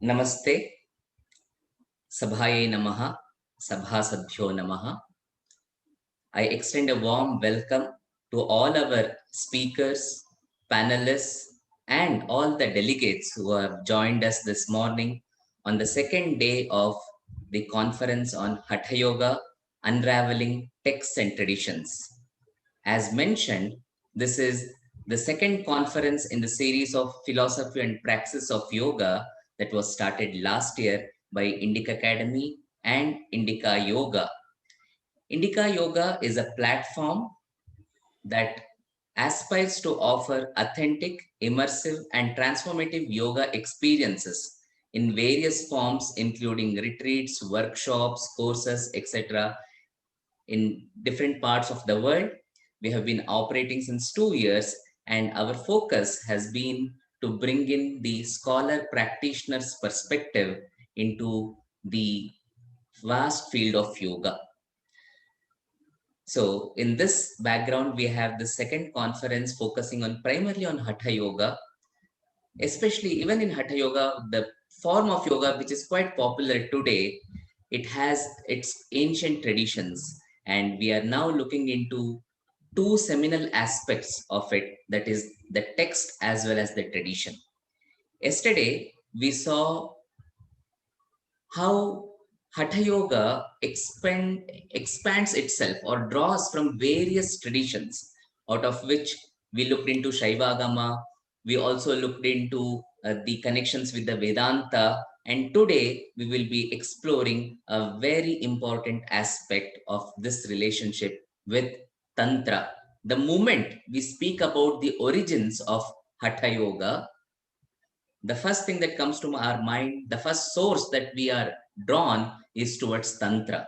Namaste, Sabhaye Namaha, Sabhasadbhyo Namaha. I extend a warm welcome to all our speakers, panelists, and all the delegates who have joined us this morning on the second day of the conference on Haṭhayoga, Unraveling Texts and Traditions. As mentioned, this is the second conference in the series of philosophy and praxis of yoga that was started last year by Indica Academy and Indica Yoga. Indica Yoga is a platform that aspires to offer authentic, immersive, and transformative yoga experiences in various forms, including retreats, workshops, courses, etc., in different parts of the world. We have been operating since 2 years, and our focus has been to bring in the scholar practitioner's perspective into the vast field of yoga. So in this background, we have the second conference focusing on primarily on Hatha Yoga, especially even in Hatha Yoga, the form of yoga which is quite popular today, it has its ancient traditions. And we are now looking into two seminal aspects of it, that is the text as well as the tradition. Yesterday, we saw how Hatha Yoga expands itself or draws from various traditions, out of which we looked into Shaiva Agama, we also looked into the connections with the Vedanta, and today we will be exploring a very important aspect of this relationship with Tantra. The moment we speak about the origins of Hatha Yoga, the first thing that comes to our mind, the first source that we are drawn is towards Tantra.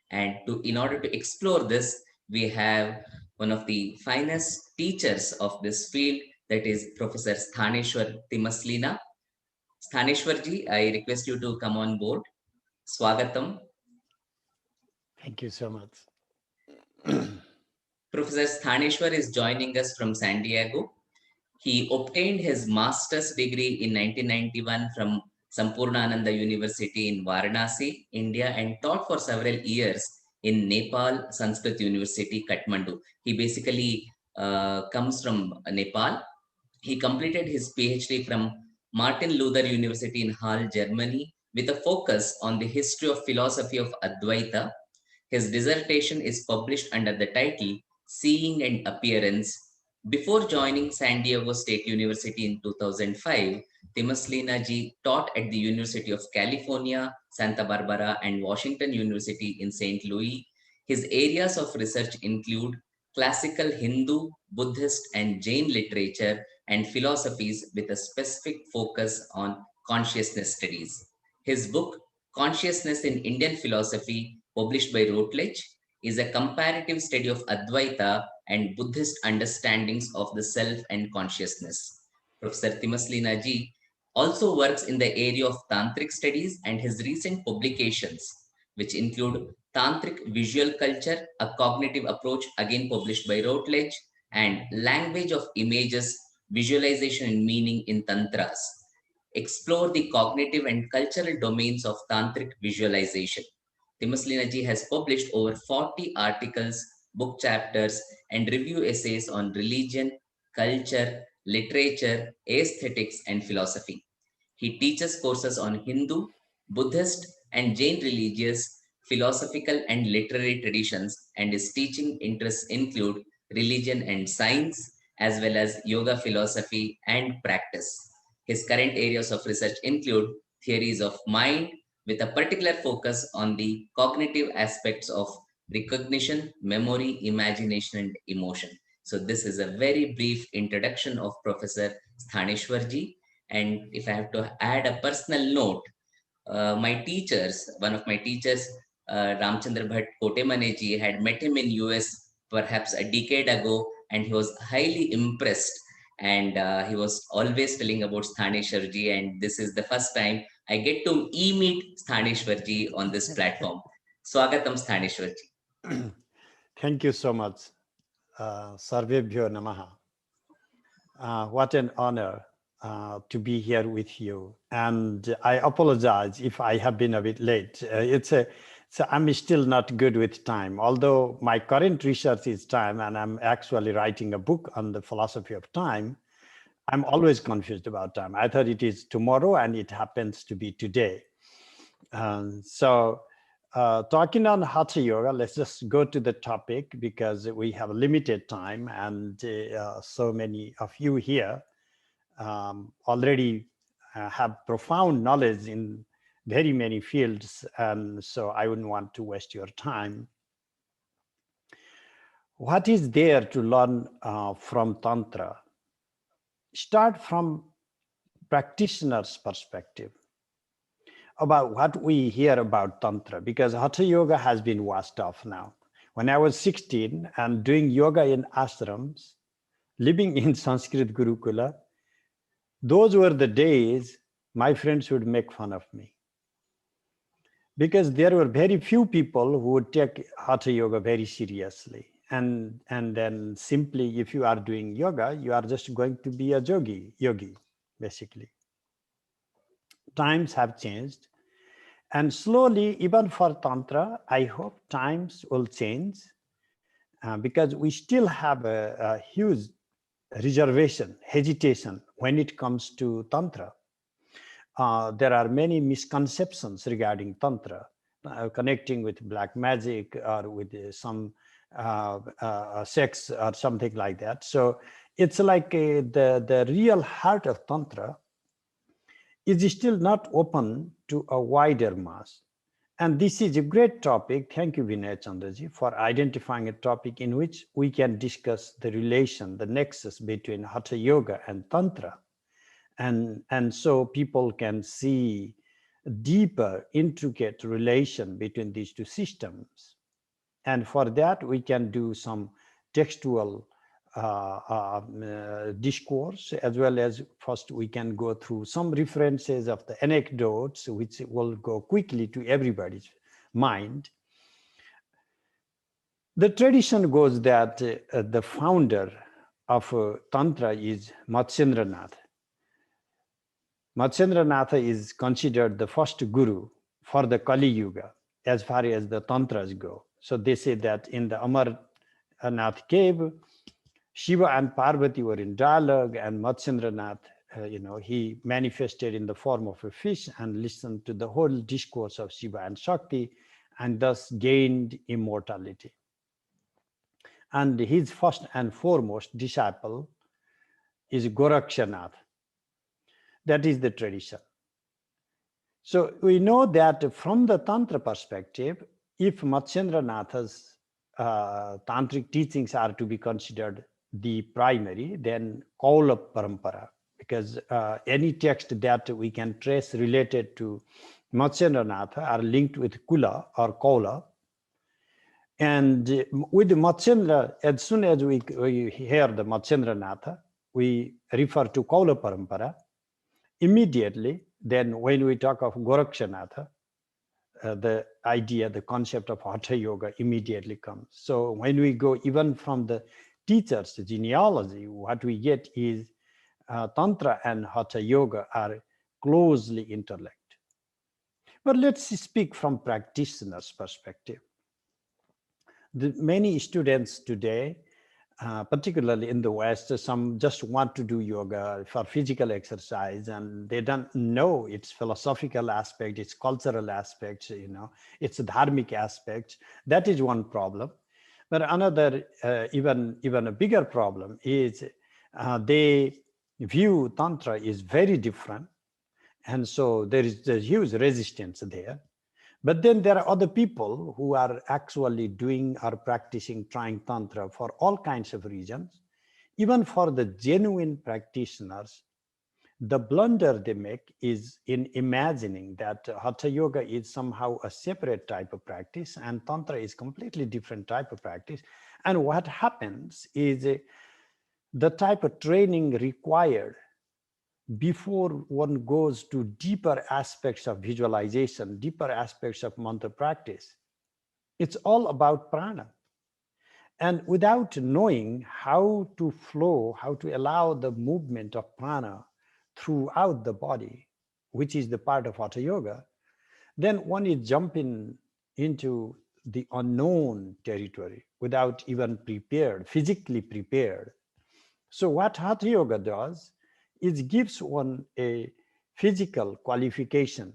And in order to explore this, we have one of the finest teachers of this field, that is Professor Sthaneshwar Timalsina. Sthaneshwarji, I request you to come on board. Swagatam. Thank you so much. Professor Sthaneshwar is joining us from San Diego. He obtained his master's degree in 1991 from Sampurnananda University in Varanasi, India, and taught for several years in Nepal Sanskrit University, Kathmandu. He basically comes from Nepal. He completed his PhD from Martin Luther University in Halle, Germany, with a focus on the history of philosophy of Advaita. His dissertation is published under the title Seeing and Appearance. Before joining San Diego State University in 2005, Timalsina ji taught at the University of California, Santa Barbara, and Washington University in St. Louis. His areas of research include classical Hindu, Buddhist, and Jain literature and philosophies with a specific focus on consciousness studies. His book, Consciousness in Indian Philosophy, published by Routledge, is a comparative study of Advaita and Buddhist understandings of the self and consciousness. Professor Timalsina ji also works in the area of Tantric studies, and his recent publications, which include Tantric Visual Culture, a cognitive approach, again published by Routledge, and Language of Images, Visualization and Meaning in Tantras, explore the cognitive and cultural domains of Tantric visualization. Timalsina ji has published over 40 articles, book chapters, and review essays on religion, culture, literature, aesthetics, and philosophy. He teaches courses on Hindu, Buddhist, and Jain religious, philosophical, and literary traditions, and his teaching interests include religion and science, as well as yoga philosophy and practice. His current areas of research include theories of mind, with a particular focus on the cognitive aspects of recognition, memory, imagination, and emotion. So this is a very brief introduction of Professor Sthaneshwarji. And if I have to add a personal note, one of my teachers, Ramchandra Bhatt Kotemaneji, had met him in US perhaps a decade ago, and he was highly impressed. And he was always telling about Sthaneshwarji, and this is the first time I get to e-meet Sthaneshwarji on this platform. Swagatam Sthaneshwarji. Thank you so much. Sarvebhyo Namaha. What an honor to be here with you. And I apologize if I have been a bit late. So I'm still not good with time, although my current research is time, and I'm actually writing a book on the philosophy of time. I'm always confused about time. I thought it is tomorrow, and it happens to be today. Talking on Hatha Yoga, let's just go to the topic because we have limited time, and so many of you here already have profound knowledge in very many fields, and so I wouldn't want to waste your time. What is there to learn from Tantra? Start from practitioner's perspective about what we hear about Tantra, because Hatha Yoga has been washed off now. When I was 16 and doing yoga in ashrams, living in Sanskrit Gurukula, those were the days my friends would make fun of me, because there were very few people who would take Hatha Yoga very seriously. And then simply, if you are doing yoga, you are just going to be a yogi, basically. Times have changed. And slowly, even for Tantra, I hope times will change because we still have a huge reservation, hesitation when it comes to Tantra. There are many misconceptions regarding Tantra, connecting with black magic or with some sex or something like that. So it's like the real heart of Tantra is still not open to a wider mass. And this is a great topic. Thank you, Vinay Chandraji, for identifying a topic in which we can discuss the relation, the nexus between Hatha Yoga and Tantra. And so people can see a deeper, intricate relation between these two systems. And for that, we can do some textual discourse, as well as first we can go through some references of the anecdotes, which will go quickly to everybody's mind. The tradition goes that the founder of Tantra is Matsyendranath. Matsyendranath is considered the first guru for the Kali Yuga as far as the Tantras go. So they say that in the Amarnath cave, Shiva and Parvati were in dialogue, and Matsyendranath, he manifested in the form of a fish and listened to the whole discourse of Shiva and Shakti, and thus gained immortality. And his first and foremost disciple is Gorakshanath. That is the tradition. So we know that from the Tantra perspective, if Matsyendranath's Tantric teachings are to be considered the primary, then Kaula Parampara, because any text that we can trace related to Matsyendranath are linked with Kula or Kaula. And with Matsyendra, as soon as we hear the Matsyendranath, we refer to Kaula Parampara. Immediately, then when we talk of Gorakshanath, the idea, the concept of Hatha Yoga immediately comes. So when we go even from the teachers' genealogy, what we get is Tantra and Hatha Yoga are closely interlinked. But let's speak from practitioners' perspective. Many students today, particularly in the West, some just want to do yoga for physical exercise, and they don't know its philosophical aspect, its cultural aspects, its dharmic aspects. That is one problem. But another, even a bigger problem is they view Tantra is very different. And so there's huge resistance there. But then there are other people who are actually doing or practicing, trying Tantra for all kinds of reasons. Even for the genuine practitioners, the blunder they make is in imagining that Hatha Yoga is somehow a separate type of practice and Tantra is completely different type of practice. And what happens is the type of training required before one goes to deeper aspects of visualization, deeper aspects of mantra practice, it's all about prana. And without knowing how to flow, how to allow the movement of prana throughout the body, which is the part of Haṭhayoga, then one is jumping into the unknown territory without even physically prepared. So what Haṭhayoga does is gives one a physical qualification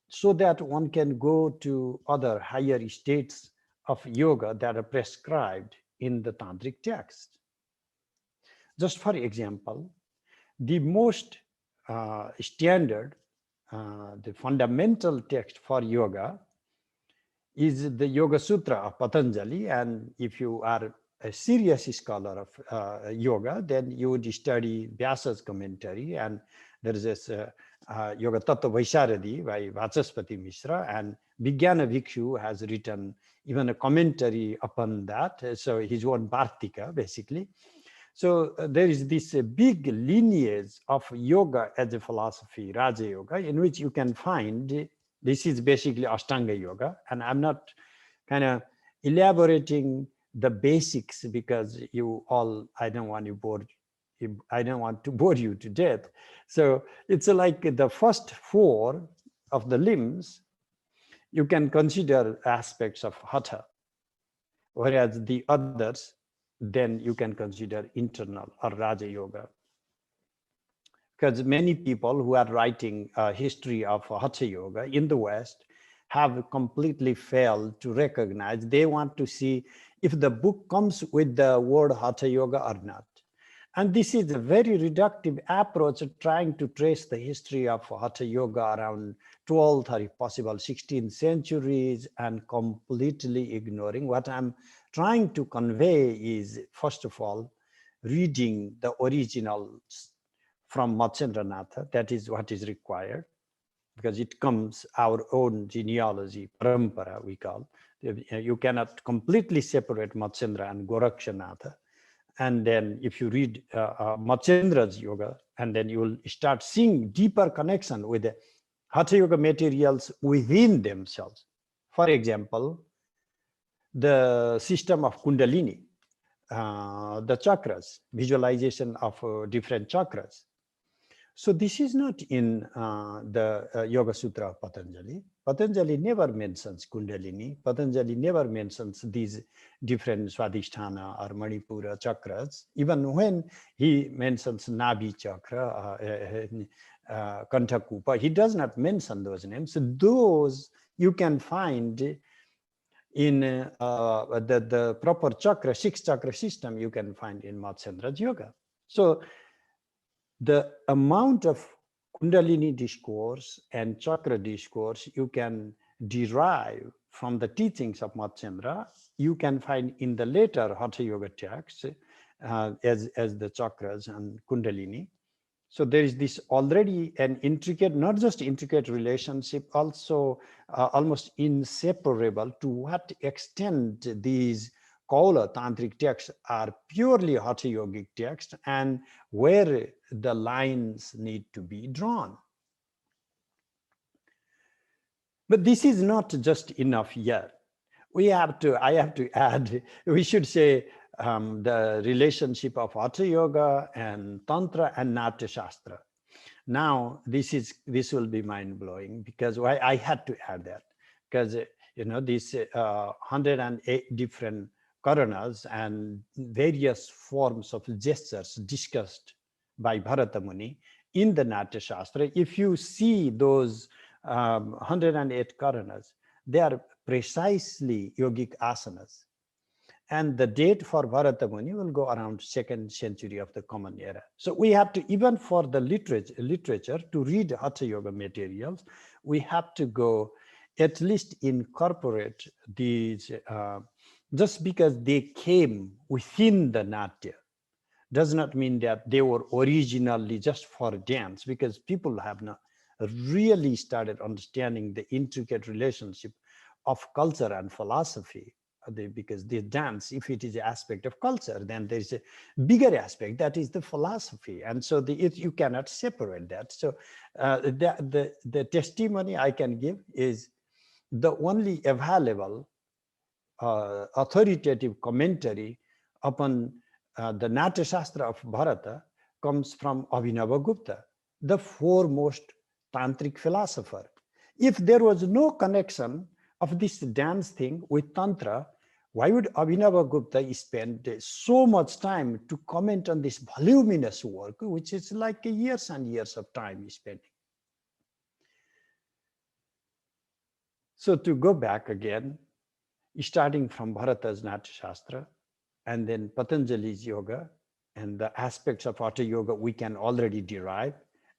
so that one can go to other higher states of yoga that are prescribed in the Tantric text. Just for example, the most standard, the fundamental text for yoga is the Yoga Sutra of Patanjali. And if you are a serious scholar of yoga, then you would study Vyasa's commentary. And there is this Yoga Tattva Vaisharadi by Vachaspati Mishra, and Vijnana Bhikshu has written even a commentary upon that. So his own Bhartika, basically. So there is this big lineage of yoga as a philosophy, Raja Yoga, in which you can find, this is basically Ashtanga Yoga. And I'm not kind of elaborating the basics because you all, I don't want to bore you to death. So it's like the first four of the limbs, you can consider aspects of Hatha, whereas the others, then you can consider internal or Raja Yoga. Because many people who are writing a history of Hatha Yoga in the West have completely failed to recognize. They want to see if the book comes with the word Hatha Yoga or not. And this is a very reductive approach of trying to trace the history of Hatha Yoga around 12th or if possible 16th centuries and completely ignoring. What I'm trying to convey is, first of all, reading the originals from Matsyendranath. That is what is required, because it comes our own genealogy, parampara we call. You cannot completely separate Matsyendra and Gorakshanatha. And then if you read Matsyendra's yoga, and then you will start seeing deeper connection with the Hatha Yoga materials within themselves. For example, the system of Kundalini, the chakras, visualization of different chakras. So this is not in the Yoga Sutra of Patanjali. Patanjali never mentions Kundalini. Patanjali never mentions these different Swadhisthana or Manipura chakras. Even when he mentions Nabhi chakra, Kanthakupa, he does not mention those names. So those you can find in the proper chakra, 6 chakra system, you can find in Matsyendra's yoga. So the amount of Kundalini discourse and Chakra discourse you can derive from the teachings of Matsyendra, you can find in the later Hatha Yoga texts as the chakras and Kundalini. So there is this already an intricate, not just intricate relationship, also almost inseparable to what extent these Kaula Tantric texts are purely Hatha Yogic texts and where the lines need to be drawn. But this is not just enough yet. I have to add, we should say the relationship of Hatha Yoga and Tantra and Natya Shastra. Now, this will be mind-blowing because I had to add that because, these 108 different karanas and various forms of gestures discussed by Bharata Muni in the Natya Shastra. If you see those 108 karanas, they are precisely yogic asanas. And the date for Bharata Muni will go around 2nd century of the Common Era. So we have to, even for the literature to read Hatha Yoga materials, we have to go at least incorporate these, just because they came within the Natya does not mean that they were originally just for dance, because people have not really started understanding the intricate relationship of culture and philosophy. Because the dance, if it is an aspect of culture, then there is a bigger aspect that is the philosophy, and so you cannot separate that. So the testimony I can give is the only available authoritative commentary upon the Natya Shastra of Bharata comes from Abhinavagupta. the foremost tantric philosopher. If there was no connection of this dance thing with Tantra, why would Abhinavagupta spend so much time to comment on this voluminous work, which is like years and years of time spending? So to go back again, starting from Bharata's Natya Shastra, and then Patanjali's yoga, and the aspects of Haṭhayoga we can already derive,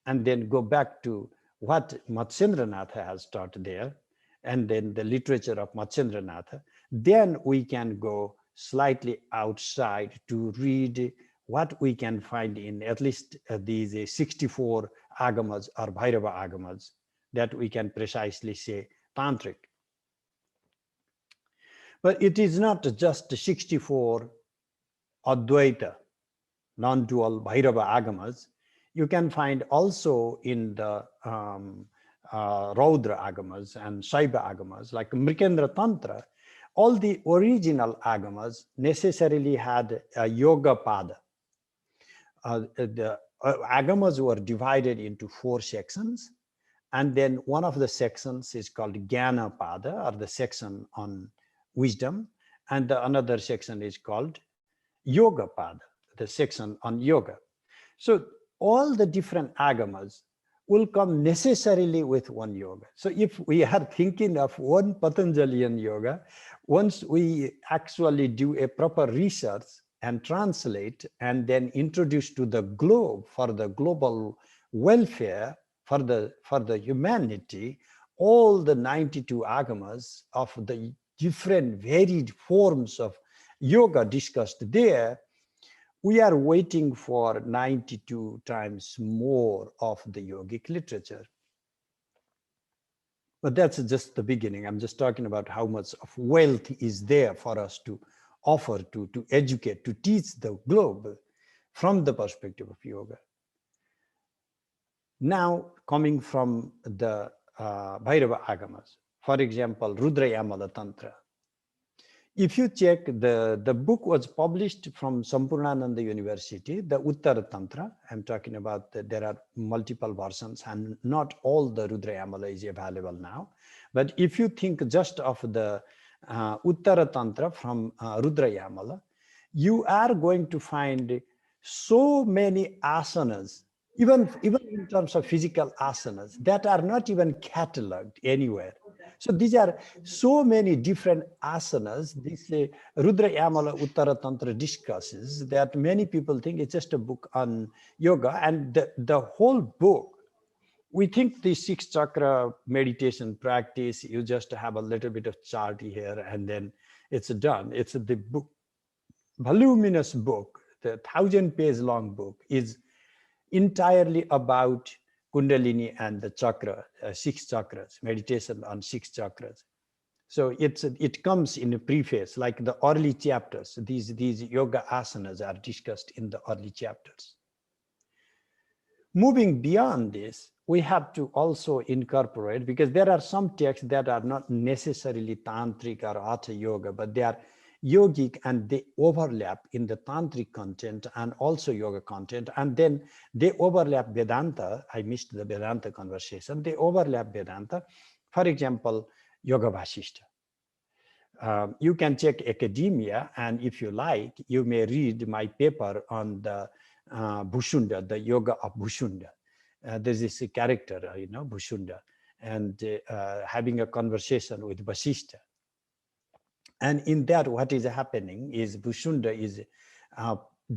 and then go back to what Matsyendranatha has taught there, and then the literature of Matsyendranatha, then we can go slightly outside to read what we can find in at least these 64 Āgamās or Bhairava Āgamās, that we can precisely say Tantric. But it is not just 64 Advaita, non-dual Bhairava Āgamās. You can find also in the Raudra Āgamās and Shaiva Āgamās, like Mrikendra Tantra, all the original Āgamās necessarily had a yoga pada. The Āgamās were divided into 4 sections, and then one of the sections is called Jnana pada, or the section on wisdom, and the another section is called Yoga pada, the section on yoga. So all the different Āgamās will come necessarily with one yoga. So if we are thinking of one Patanjalian yoga, once we actually do a proper research and translate and then introduce to the globe for the global welfare, for the humanity, all the 92 Āgamās of the different varied forms of yoga discussed there, we are waiting for 92 times more of the yogic literature. But that's just the beginning. I'm just talking about how much of wealth is there for us to offer, to educate, to teach the globe from the perspective of yoga. Now, coming from the Bhairava Āgamās, for example, Rudrayamala Tantra. If you check, the book was published from Sampurnananda University, the Uttara Tantra. I'm talking about there are multiple versions and not all the Rudrayamala is available now. But if you think just of the Uttara Tantra from Rudrayamala, you are going to find so many asanas, even in terms of physical asanas, that are not even catalogued anywhere. So these are so many different asanas, this Rudrayamala Uttara Tantra discusses, that many people think it's just a book on yoga. And the whole book, we think the 6 chakra meditation practice, you just have a little bit of chart here and then it's done. It's the book, voluminous book, the 1,000-page long book is entirely about Kundalini and the chakra, 6 chakras, meditation on 6 chakras. So it comes in a preface, like the early chapters. These yoga asanas are discussed in the early chapters. Moving beyond this, we have to also incorporate, because there are some texts that are not necessarily tantric or Haṭhayoga, but they are yogic and they overlap in the tantric content and also yoga content, and then they overlap Vedanta. I missed the Vedanta conversation. They overlap Vedanta. For example, Yoga Vasishta. You can check academia, and if you like, you may read my paper on the Bhushunda, the yoga of Bhushunda. There's this character, Bhushunda, and having a conversation with Vasishta. And in that, what is happening is Bhushunda is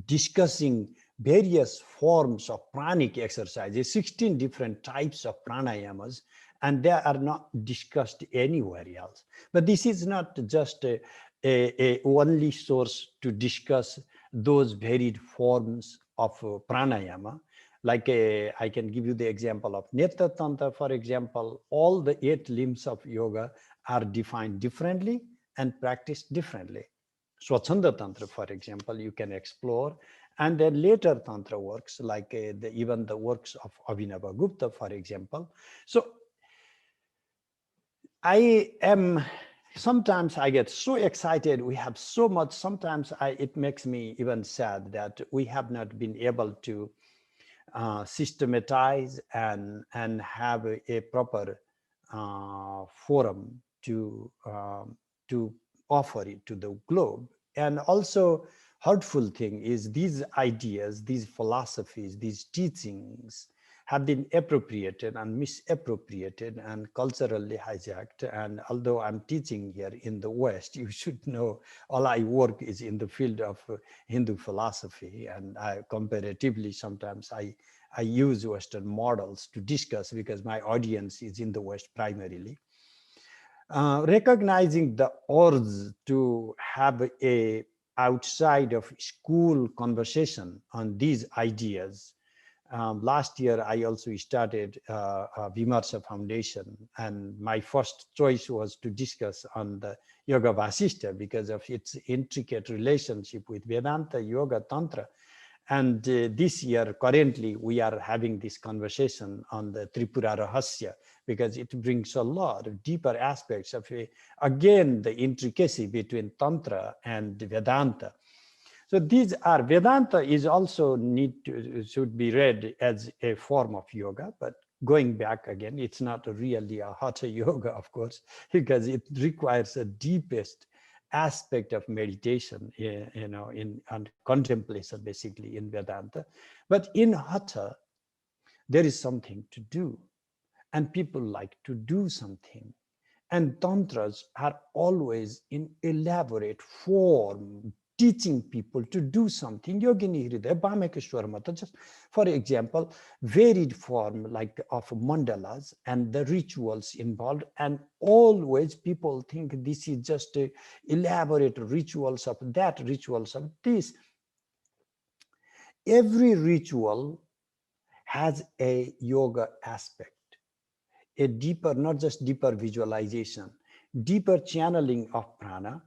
discussing various forms of pranic exercises, 16 different types of pranayamas, and they are not discussed anywhere else. But this is not just a only source to discuss those varied forms of pranayama. Like I can give you the example of Netra Tantra, for example. All the 8 limbs of yoga are defined differently and practiced differently. Swachanda Tantra, for example, you can explore. And then later Tantra works, like even the works of Abhinavagupta, for example. So sometimes I get so excited. We have so much. Sometimes it makes me even sad that we have not been able to systematize and have a proper forum to offer it to the globe. And also, hurtful thing is these ideas, these philosophies, these teachings have been appropriated and misappropriated and culturally hijacked. And although I'm teaching here in the West, you should know all I work is in the field of Hindu philosophy, and comparatively sometimes I use Western models to discuss because my audience is in the West primarily. Recognizing the urge to have a outside of school conversation on these ideas. Last year, I also started a Vimarsha Foundation, and my first choice was to discuss on the Yoga Vasishtha because of its intricate relationship with Vedanta, Yoga, Tantra. And this year, currently, we are having this conversation on the Tripura Rahasya because it brings a lot of deeper aspects of, again, the intricacy between Tantra and Vedanta. So these are, Vedanta is also should be read as a form of yoga, but going back again, it's not really a Hatha yoga, of course, because it requires the deepest aspect of meditation, and contemplation, basically, in Vedanta. But in Hatha, there is something to do, and people like to do something. And tantras are always in elaborate form, teaching people to do something. Yogini Hridaya, Bhamekeshwara Mata, just for example, varied form like of mandalas and the rituals involved. And always people think this is just elaborate rituals of that, rituals of this. Every ritual has a yoga aspect, a deeper, not just deeper visualization, deeper channeling of prana.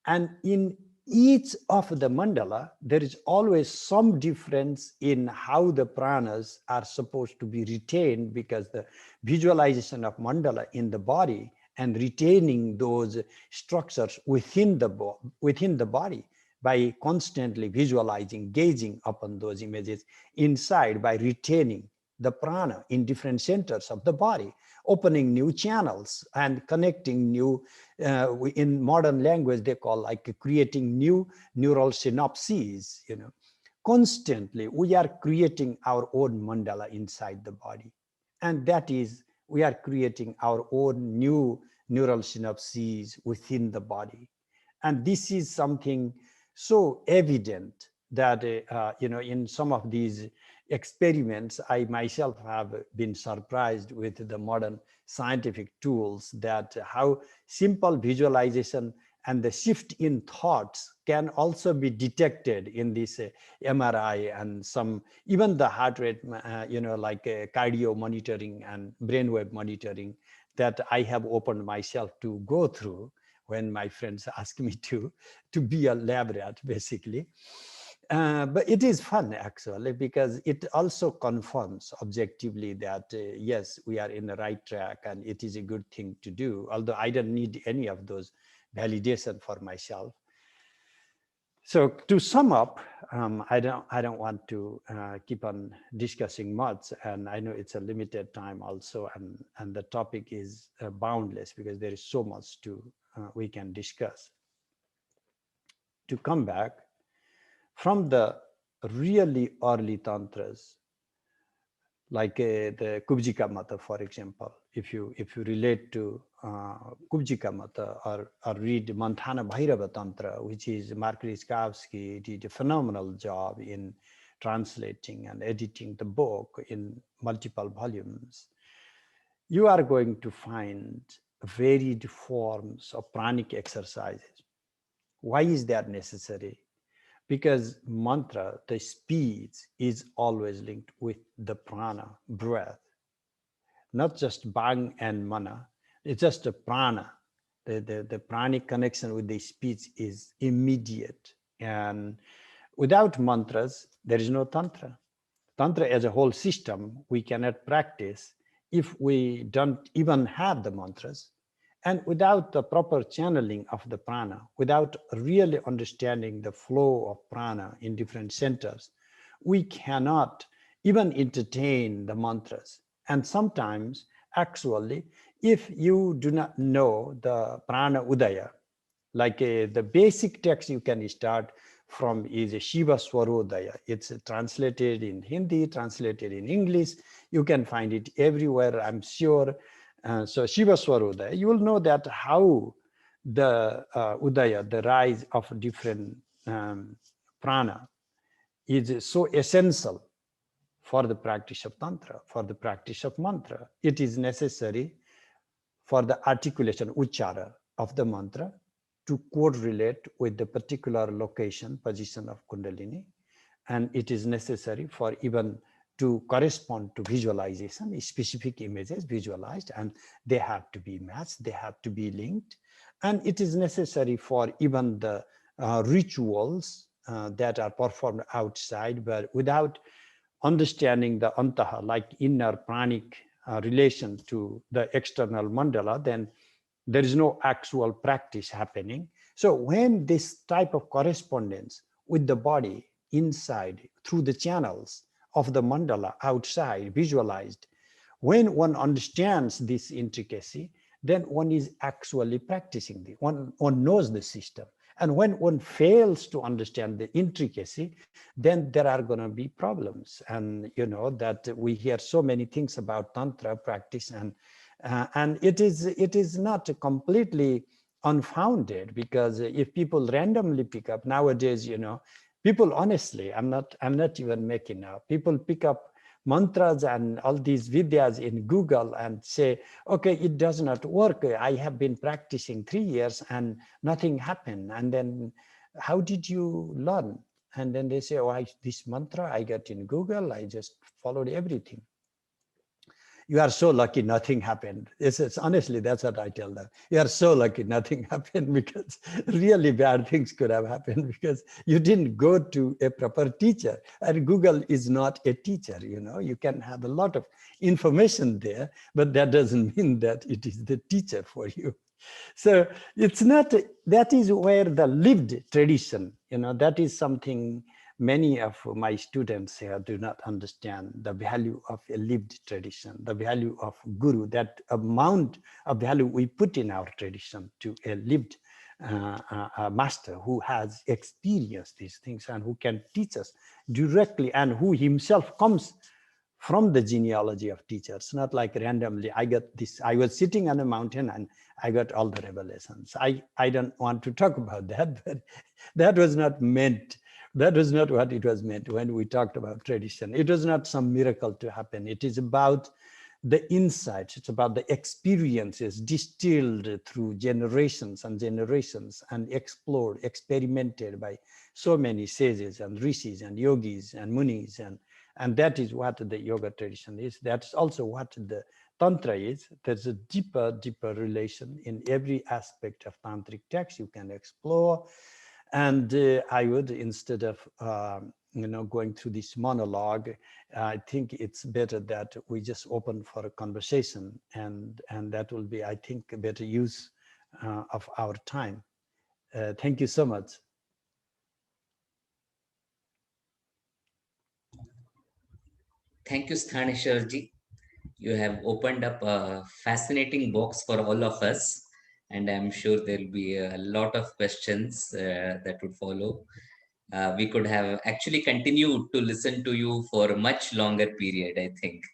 And in each of the mandala, there is always some difference in how the pranas are supposed to be retained, because the visualization of mandala in the body and retaining those structures within the body by constantly visualizing, gazing upon those images inside, by retaining the prana in different centers of the body, opening new channels and connecting new, in modern language, they call like creating new neural synapses, Constantly, we are creating our own mandala inside the body. And that is, we are creating our own new neural synapses within the body. And this is something so evident that, in some of these experiments, I myself have been surprised with the modern scientific tools, that how simple visualization and the shift in thoughts can also be detected in this MRI and some, even the heart rate, like cardio monitoring and brainwave monitoring that I have opened myself to go through when my friends ask me to be a lab rat, basically. But it is fun, actually, because it also confirms objectively that, yes, we are in the right track and it is a good thing to do, although I don't need any of those validation for myself. So to sum up, I don't want to keep on discussing much, and I know it's a limited time also, and the topic is boundless because there is so much to we can discuss. To come back, from the really early tantras, like the Kubjika Mata, for example, if you relate to Kubjika Mata or read Manthana Bhairava Tantra, which is Mark Ryzkowski did a phenomenal job in translating and editing the book in multiple volumes, you are going to find varied forms of pranic exercises. Why is that necessary? Because mantra, the speech, is always linked with the prana, breath. Not just bang and mana, it's just a prana. The pranic connection with the speech is immediate. And without mantras, there is no tantra. Tantra as a whole system, we cannot practice if we don't even have the mantras. And without the proper channeling of the prana, without really understanding the flow of prana in different centers, we cannot even entertain the mantras. And sometimes, actually, if you do not know the Prana Udaya, like the basic text you can start from is a Shiva Swarodaya. It's translated in Hindi, translated in English. You can find it everywhere, I'm sure. So Shiva Swarodaya, you will know that how the Udaya, the rise of different prana, is so essential for the practice of Tantra, for the practice of mantra. It is necessary for the articulation, uchara, of the mantra to correlate with the particular location, position of Kundalini. And it is necessary for even to correspond to visualization, specific images visualized, and they have to be matched, they have to be linked. And it is necessary for even the rituals that are performed outside, but without understanding the antaha, like inner pranic relation to the external mandala, then there is no actual practice happening. So when this type of correspondence with the body inside through the channels of the mandala outside visualized, when one understands this intricacy, then one is actually practicing the one knows the system. And when one fails to understand the intricacy, then there are going to be problems. And you know that we hear so many things about Tantra practice, and it is not completely unfounded, because if people randomly pick up nowadays, you know, people honestly, I'm not even making up. People pick up mantras and all these vidyas in Google and say, okay, it does not work. I have been practicing 3 years and nothing happened. And then how did you learn? And then they say, oh, this mantra I got in Google, I just followed everything. You are so lucky nothing happened. It's honestly, that's what I tell them. You are so lucky nothing happened, because really bad things could have happened because you didn't go to a proper teacher. And Google is not a teacher, you know. You can have a lot of information there, but that doesn't mean that it is the teacher for you. So it's not, that is where the lived tradition, you know, that is something many of my students here do not understand, the value of a lived tradition, the value of guru, that amount of value we put in our tradition to a lived master who has experienced these things and who can teach us directly, and who himself comes from the genealogy of teachers, not like randomly. I got this, I was sitting on a mountain and I got all the revelations. I don't want to talk about that, but that was not meant. That was not what it was meant when we talked about tradition. It was not some miracle to happen. It is about the insights. It's about the experiences distilled through generations and generations and explored, experimented by so many sages and rishis and yogis and munis. And that is what the yoga tradition is. That's also what the Tantra is. There's a deeper relation in every aspect of Tantric text you can explore. And I would, instead of going through this monologue, I think it's better that we just open for a conversation, and that will be, I think, a better use of our time. Thank you so much. Thank you, Sthaneshwar. You have opened up a fascinating box for all of us, and I'm sure there'll be a lot of questions that would follow. We could have actually continued to listen to you for a much longer period, I think.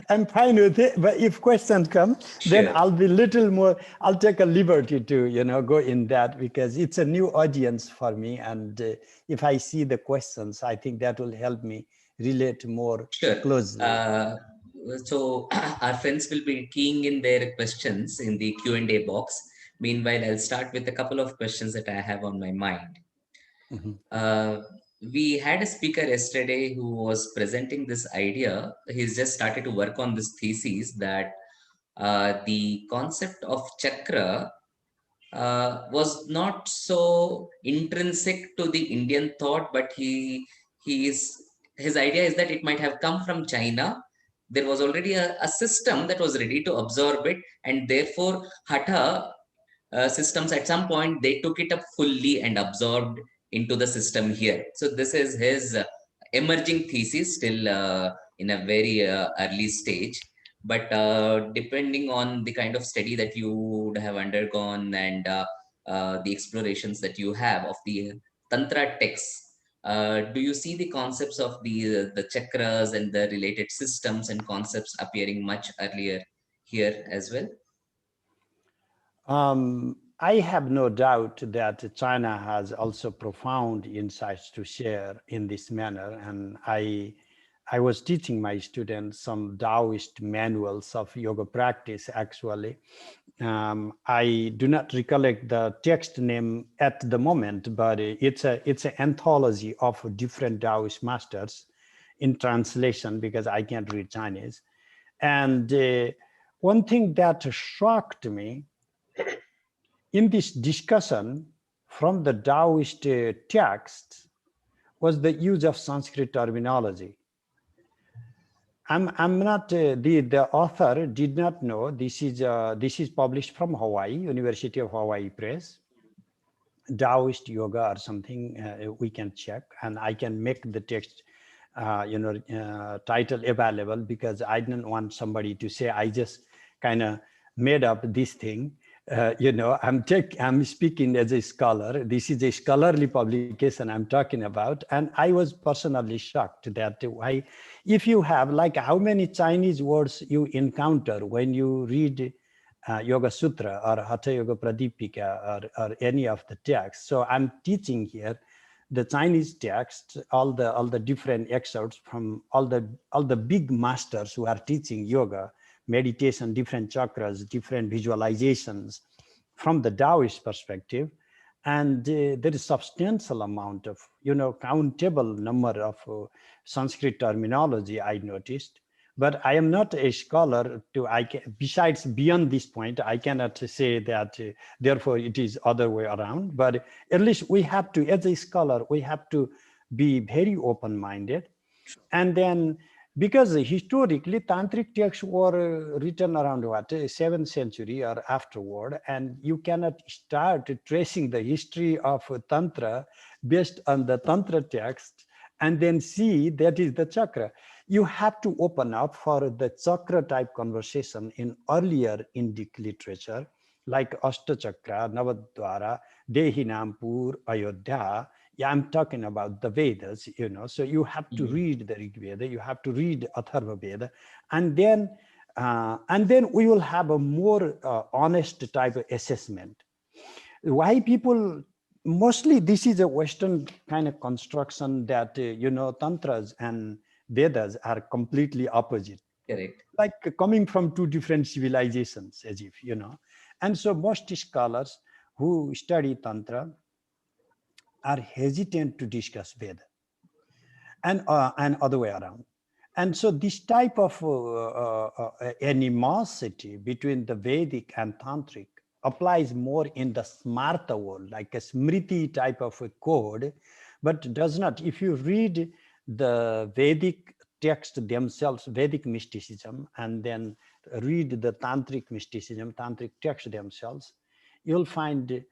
I'm fine with it, but if questions come, then Sure. I'll be little more, I'll take a liberty to, go in that, because it's a new audience for me. And if I see the questions, I think that will help me relate more Sure. closely. So our friends will be keying in their questions in the Q&A box. Meanwhile, I'll start with a couple of questions that I have on my mind. We had a speaker yesterday who was presenting this idea. He's just started to work on this thesis that the concept of chakra was not so intrinsic to the Indian thought, but his idea is that it might have come from China. There was already a system that was ready to absorb it, and therefore Hatha systems at some point they took it up fully and absorbed into the system here. So this is his emerging thesis, still in a very early stage. But depending on the kind of study that you would have undergone and the explorations that you have of the Tantra texts, do you see the concepts of the chakras and the related systems and concepts appearing much earlier here as well? I have no doubt that China has also profound insights to share in this manner. And I was teaching my students some Taoist manuals of yoga practice, actually. I do not recollect the text name at the moment, but it's an anthology of different Taoist masters in translation, because I can't read Chinese. And one thing that shocked me in this discussion from the Taoist texts was the use of Sanskrit terminology. I'm not the author did not know this is published from Hawaii, University of Hawaii Press, Taoist yoga or something. We can check, and I can make the text title available, because I didn't want somebody to say I just kind of made up this thing. I'm speaking as a scholar. This is a scholarly publication I'm talking about, and I was personally shocked that why, if you have, like, how many Chinese words you encounter when you read Yoga Sutra or Haṭhayoga Pradipika or any of the texts. So I'm teaching here the Chinese text, all the different excerpts from all the big masters who are teaching yoga, meditation, different chakras, different visualizations from the Taoist perspective. And there is substantial amount of, countable number of Sanskrit terminology I noticed. But I am not a scholar besides beyond this point, I cannot say that therefore it is other way around. But at least we have to, as a scholar, we have to be very open-minded. And then, because historically Tantric texts were written around 7th century or afterward, and you cannot start tracing the history of Tantra based on the Tantra text and then see that is the chakra. You have to open up for the chakra type conversation in earlier Indic literature, like Ashtachakra, Navadvara, Dehinampur, Ayodhya. Yeah, I'm talking about the Vedas, so you have to read the Rig Veda, you have to read Atharva Veda, and then we will have a more honest type of assessment. Why people, mostly this is a Western kind of construction that, Tantras and Vedas are completely opposite. Correct. Like coming from two different civilizations, as if, And so most scholars who study Tantra are hesitant to discuss Veda and other way around. And so this type of animosity between the Vedic and Tantric applies more in the Smarta world, like a Smriti type of a code, but does not. If you read the Vedic text themselves, Vedic mysticism, and then read the Tantric mysticism, Tantric text themselves, you'll find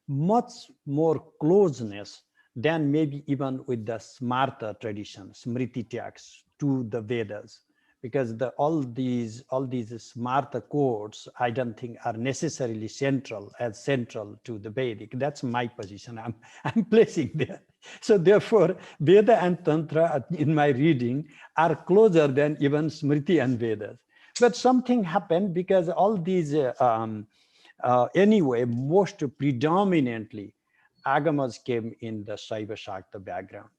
much more closeness than maybe even with the Smarta tradition, Smriti texts, to the Vedas, because all these Smarta codes, I don't think are necessarily central to the Vedic. That's my position. I'm placing there. So therefore, Veda and Tantra, in my reading, are closer than even Smriti and Vedas. But something happened, because all these anyway, most predominantly, Āgamās came in the Saiva Shakta background.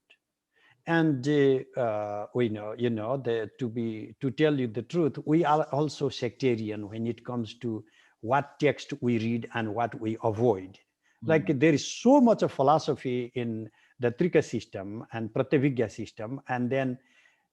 And we know, to tell you the truth, we are also sectarian when it comes to what text we read and what we avoid. Like there is so much of philosophy in the Trika system and Pratyabhijna system, and then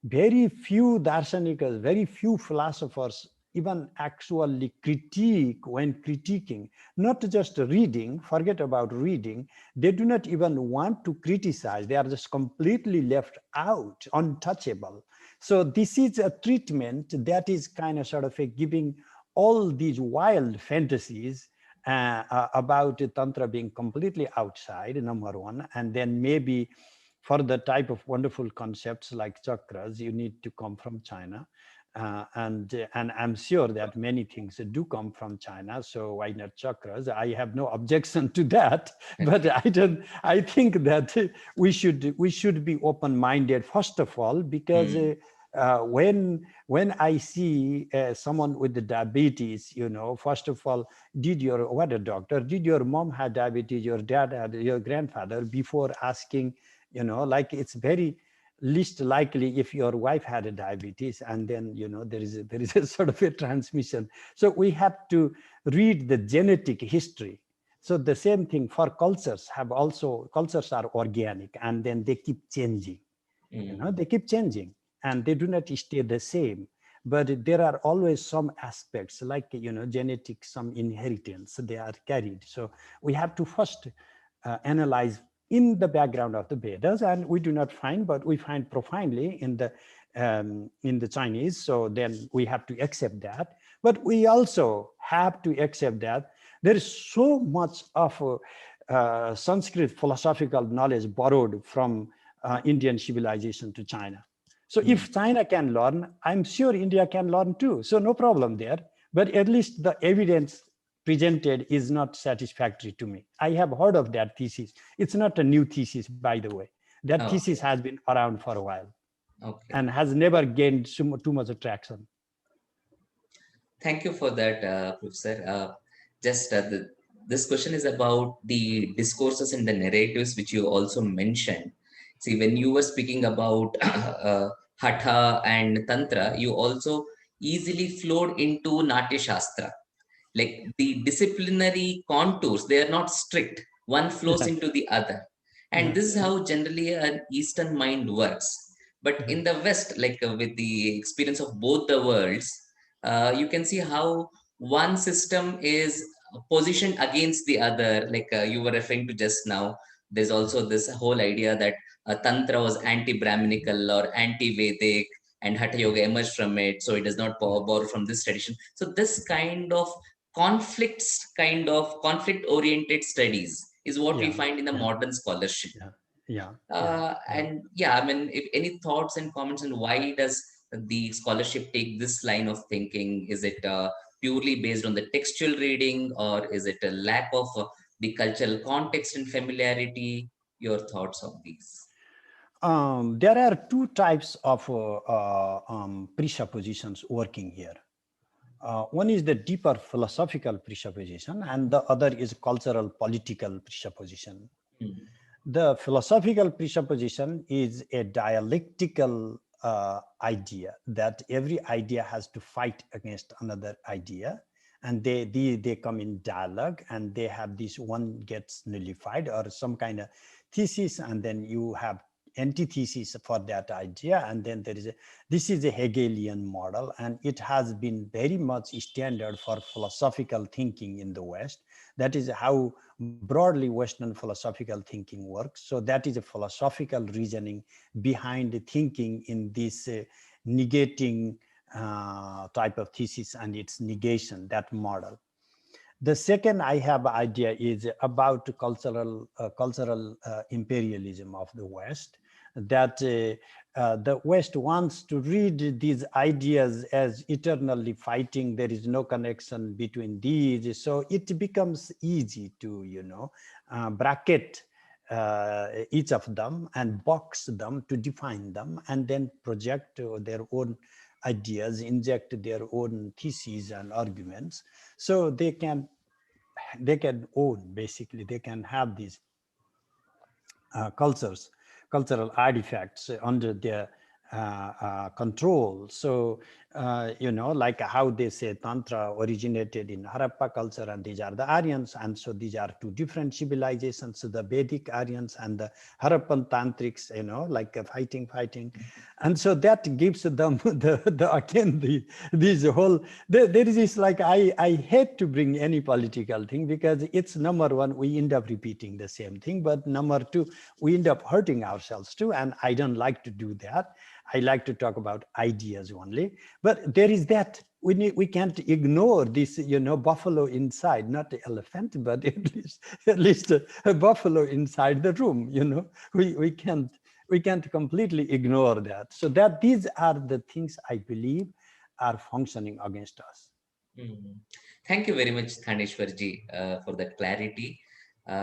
very few darshanikas, very few philosophers even actually critique when critiquing, not just reading, forget about reading, they do not even want to criticize, they are just completely left out, untouchable. So this is a treatment that is kind of sort of giving all these wild fantasies about Tantra being completely outside, number one, and then maybe for the type of wonderful concepts like chakras, you need to come from China. And I'm sure that many things do come from China. So why not chakras? I have no objection to that, but I think that we should be open-minded first of all, because when I see someone with the diabetes, first of all, what a doctor, did your mom have diabetes, your dad had, your grandfather, before asking, like it's very least likely if your wife had a diabetes, and then there is a sort of a transmission. So we have to read the genetic history. So the same thing for cultures cultures are organic, and then they keep changing. They keep changing, and they do not stay the same. But there are always some aspects like genetics, some inheritance they are carried. So we have to first analyze in the background of the Vedas, and we do not find, but we find profoundly in the Chinese. So then we have to accept that. But we also have to accept that there is so much of Sanskrit philosophical knowledge borrowed from Indian civilization to China. So if China can learn, I'm sure India can learn too. So no problem there. But at least the evidence presented is not satisfactory to me. I have heard of that thesis. It's not a new thesis, by the way. That thesis has been around for a while and has never gained too much traction. Thank you for that, Professor. This question is about the discourses and the narratives which you also mentioned. See, when you were speaking about Hatha and Tantra, you also easily flowed into Natya Shastra. Like the disciplinary contours, they are not strict. One flows into the other. And this is how generally an Eastern mind works. But in the West, like with the experience of both the worlds, you can see how one system is positioned against the other. Like you were referring to just now, there's also this whole idea that Tantra was anti-Brahminical or anti-Vedic, and Haṭhayoga emerged from it, so it does not borrow from this tradition. So this kind of conflict-oriented studies is what we find in the modern scholarship. And yeah, I mean, if any thoughts and comments on why does the scholarship take this line of thinking? Is it purely based on the textual reading, or is it a lack of the cultural context and familiarity? Your thoughts on these? There are two types of presuppositions working here. One is the deeper philosophical presupposition, and the other is cultural political presupposition. The philosophical presupposition is a dialectical idea that every idea has to fight against another idea, and they come in dialogue, and they have this one gets nullified or some kind of thesis, and then you have antithesis for that idea, and then this is a Hegelian model, and it has been very much standard for philosophical thinking in the West. That is how broadly Western philosophical thinking works. So that is a philosophical reasoning behind the thinking in this negating type of thesis and its negation, that model. The second I have idea is about cultural imperialism of the West, that the West wants to read these ideas as eternally fighting. There is no connection between these. So it becomes easy to, bracket each of them and box them to define them, and then project their own ideas, inject their own theses and arguments. So they can own, basically, they can have these cultural artifacts under their control. So, like how they say Tantra originated in Harappa culture, and these are the Aryans. And so these are two different civilizations, so the Vedic Aryans and the Harappan Tantrics, like fighting. And so that gives them this whole, there is this, like, I hate to bring any political thing, because it's number one, we end up repeating the same thing, but number two, we end up hurting ourselves too. And I don't like to do that. I like to talk about ideas only. But there is that we can't ignore this, buffalo inside, not the elephant, but at least a buffalo inside the room. We can't completely ignore that. So that these are the things I believe are functioning against us. Mhm. Thank you very much, Thaneshwarji, for that clarity.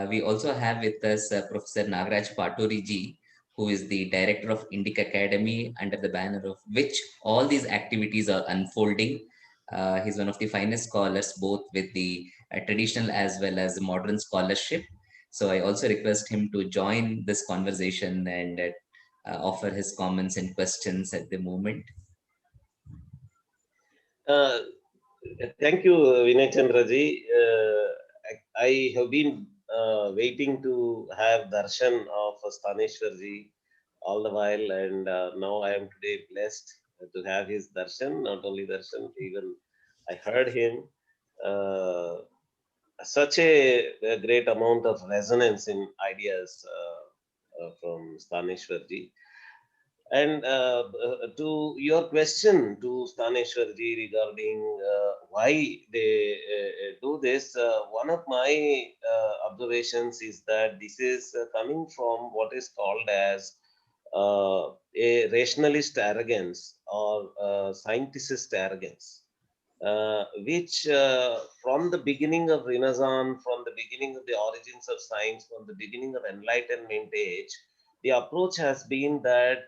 We also have with us Professor Nagaraj Patoriji, who is the director of Indic Academy, under the banner of which all these activities are unfolding. He's one of the finest scholars, both with the traditional as well as modern scholarship. So I also request him to join this conversation and offer his comments and questions at the moment. Uh, Thank you, Vinay Chandraji. I have been waiting to have darshan of Sthaneshwarji all the while, and now I am today blessed to have his darshan. Not only darshan, even I heard him. Uh, Such a great amount of resonance in ideas from Sthaneshwarji. And to your question to Sthaneshwarji regarding why they do this, one of my observations is that this is coming from what is called as a rationalist arrogance or scientist arrogance, which from the beginning of Renaissance, from the beginning of the origins of science, from the beginning of Enlightenment age, the approach has been that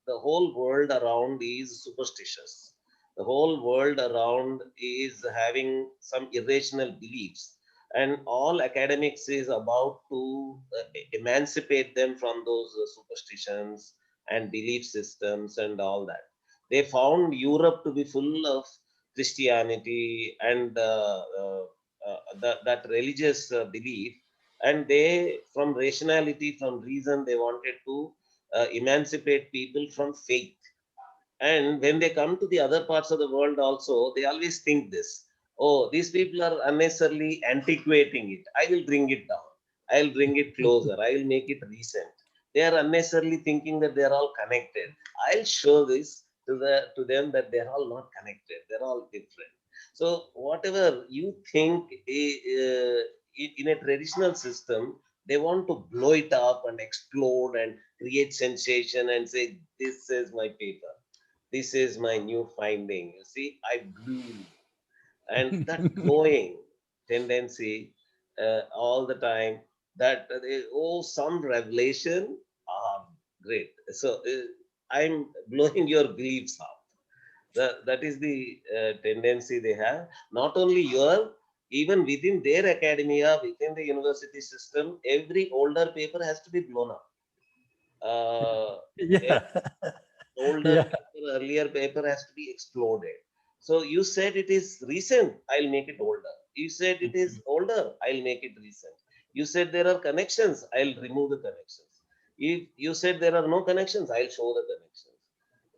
the whole world around is superstitious. The whole world around is having some irrational beliefs. And all academics is about to emancipate them from those superstitions and belief systems and all that. They found Europe to be full of Christianity and that religious belief, and they, from rationality, from reason, they wanted to emancipate people from faith. And when they come to the other parts of the world, also, they always think this: oh, these people are unnecessarily antiquating it. I will bring it down. I will bring it closer. I will make it recent. They are unnecessarily thinking that they are all connected. I'll show this to them that they're all not connected. They're all different. So whatever you think in a traditional system, they want to blow it up and explode and create sensation and say, this is my paper, this is my new finding. You see, I blew. And that glowing tendency all the time, that oh, some revelation, great. So I'm blowing your beliefs up. That is the tendency they have. Not only your, even within their academia, within the university system, every older paper has to be blown up. Yeah. Older Yeah. paper, earlier paper has to be exploded. So you said it is recent, I'll make it older. You said it is older, I'll make it recent. You said there are connections, I'll remove the connections. If you said there are no connections, I'll show the connections.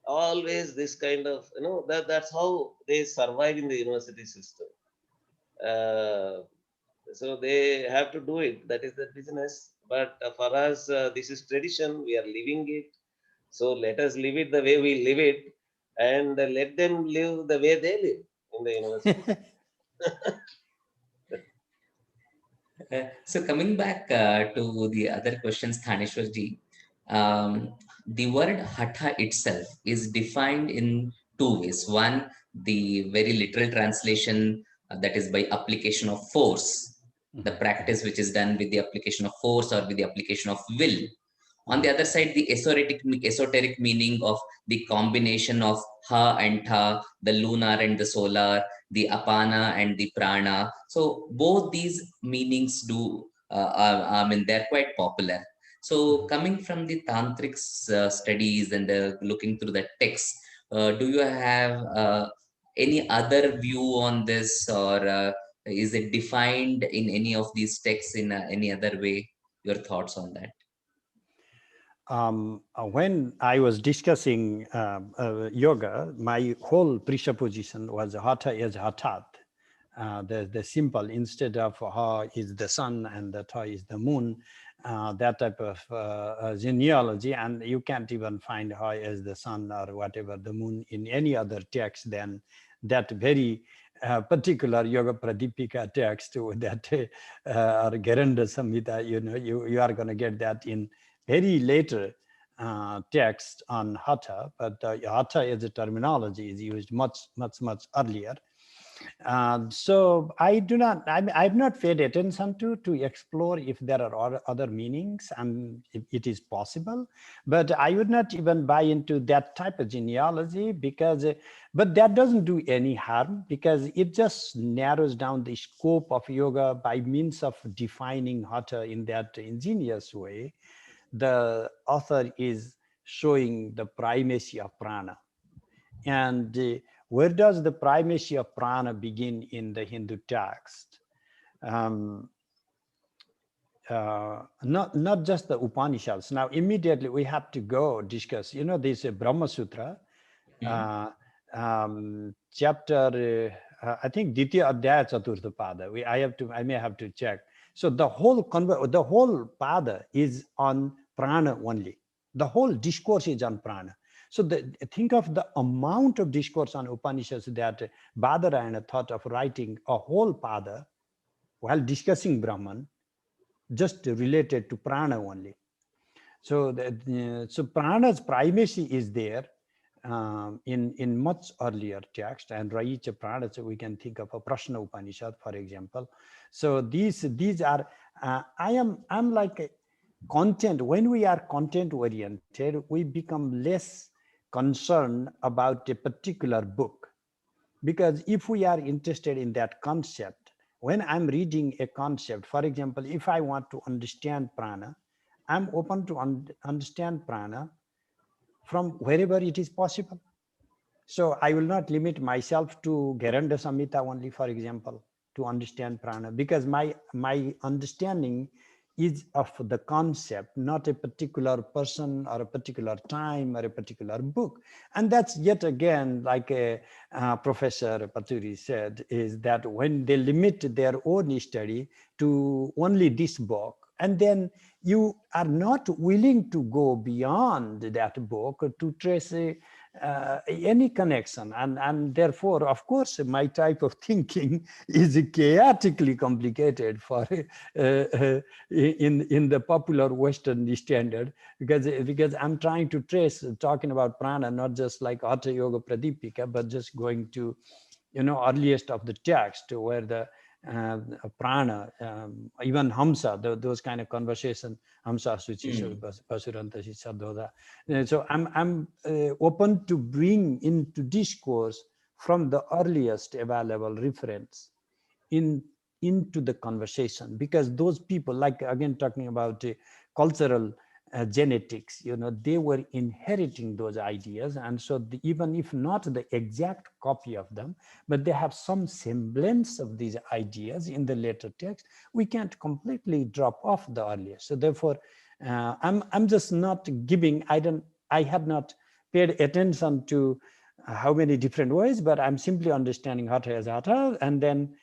Always this kind of, that's how they survive in the university system. Uh, so they have to do it. That is the business. But for us, this is tradition. We are living it. So let us live it the way we live it, and let them live the way they live in the university. So coming back to the other questions, Thaneshwarji, the word Hatha itself is defined in two ways. One, the very literal translation, that is by application of force, the practice which is done with the application of force or with the application of will. On the other side, the esoteric meaning of the combination of Ha and Tha, the lunar and the solar, the apana and the prana. So both these meanings I mean, they're quite popular. So coming from the tantric studies and looking through the text, do you have any other view on this, or is it defined in any of these texts in any other way? Your thoughts on that? When I was discussing yoga, my whole presupposition was Hatha is Hathat. The simple, instead of Ha is the sun and the Tha is the moon, that type of genealogy. And you can't even find Ha as the sun or whatever, the moon, in any other text than that very particular Yoga Pradipika text that or Geranda Samhita, you are going to get that in very later text on Hatha, but Hatha as a terminology is used much earlier. So I've not paid attention to explore if there are other meanings and if it is possible, but I would not even buy into that type of genealogy because, but that doesn't do any harm because it just narrows down the scope of yoga by means of defining Hatha in that ingenious way. The author is showing the primacy of prana. And where does the primacy of prana begin in the Hindu text? Not just the Upanishads. Now, immediately we have to go discuss, this Brahma Sutra, chapter, I think Ditya Adhyaya Chaturtha Pada. I may have to check. So the whole pada is on prana only. The whole discourse is on prana. So think of the amount of discourse on Upanishads that Badarayana thought of writing a whole pada while discussing Brahman, just related to prana only. So so prana's primacy is there in much earlier text, and Raicha Prana, so we can think of a Prashna Upanishad, for example. So these are I'm like a content. When we are content oriented, we become less concerned about a particular book, because if we are interested in that concept, when I'm reading a concept, for example, if I want to understand prana, I'm open to understand prana from wherever it is possible. So I will not limit myself to Geranda Samhita only, for example, to understand prana, because my understanding is of the concept, not a particular person or a particular time or a particular book. And that's yet again, like Professor Paturi said, is that when they limit their own study to only this book, and then you are not willing to go beyond that book to trace any connection, and therefore, of course, my type of thinking is chaotically complicated for in the popular Western standard, because I'm trying to trace, talking about prana, not just like Haṭhayoga Pradipika, but just going to earliest of the text where the prana, even Hamsa, those kind of conversation, Hamsa Suchi Pasuranta Sadhoda. So I'm open to bring into discourse from the earliest available reference into the conversation, because those people, like again talking about cultural genetics, they were inheriting those ideas, and so even if not the exact copy of them, but they have some semblance of these ideas in the later text, we can't completely drop off the earlier. So therefore, I'm just not giving. I have not paid attention to how many different ways, but I'm simply understanding Hatha as Hatha, and then